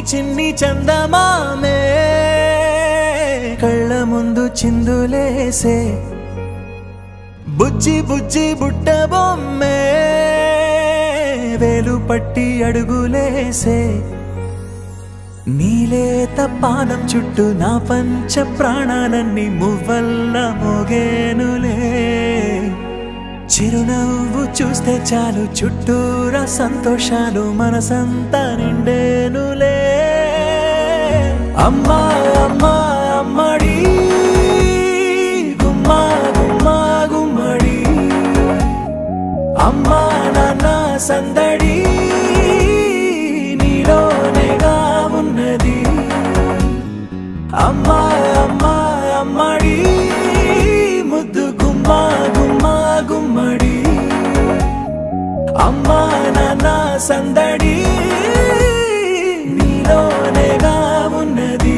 చిన్ని చందమామే కళ్ళ ముందు చిందులేసే బుజ్జి బుజ్జి బుట్ట బొమ్మే వేలు పట్టి అడుగులేసే నీలేత పానం చుట్టూ నా పంచ ప్రాణాలన్నీ మువ్వల్ల మోగేనులే చిరునవ్వు చూస్తే చాలు చుట్టూరా సంతోషాలు మనసంతా నిండేనులే అమ్మా అమ్మా అమ్మడి గుమ్మా గుమ్మా గుమ్మడి అమ్మా నాన్న సందడి నీలోనేగా ఉన్నది అమ్మా అమ్మా అమ్మడి ముద్దు గుమ్మా గుమ్మా గుమ్మడి అమ్మా నాన్న సందడి నీలోనేగా ఉన్నది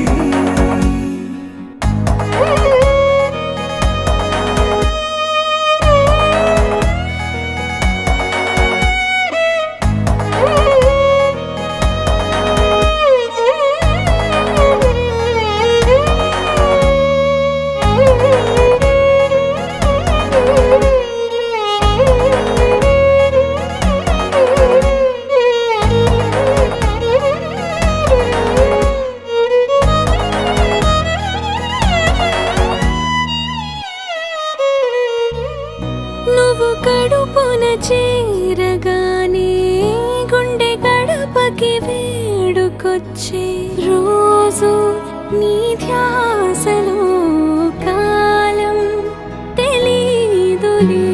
కడుపున చేరగానే గుండె గడపకి వేడుకొచ్చే రోజు నీ ధ్యాసలో కాలం తెలీదులే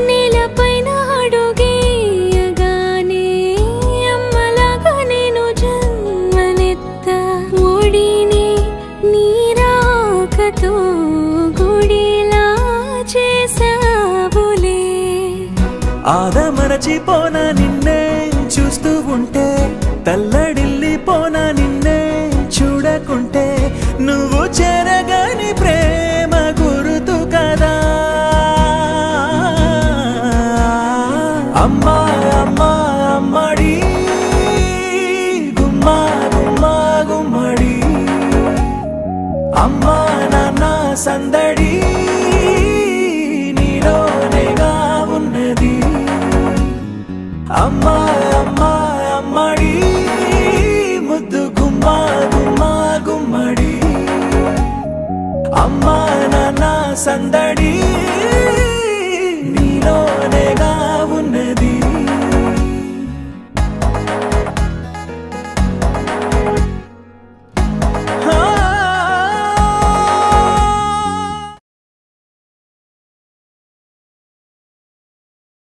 నేలపైన అడుగేయగానే అమ్మలాగా నేను జన్మనెత్త ఒడిని నీ రాకతో గుడిలా చేసా ఆదమరచిపోనా నిన్నే చూస్తూ ఉంటే తల్లడిల్లిపోనా నిన్నే చూడకుంటే నువ్వు చెరగని ప్రేమ గురుతు కదా అమ్మా అమ్మా అమ్మడి గుమ్మా గుమ్మా గుమ్మడి అమ్మా నాన్న సందడి నీలోనేగా ఉన్నది అమ్మా అమ్మా అమ్మడి ముద్దు గుమ్మా గుమ్మా గుమ్మడి అమ్మా నాన్న సందడి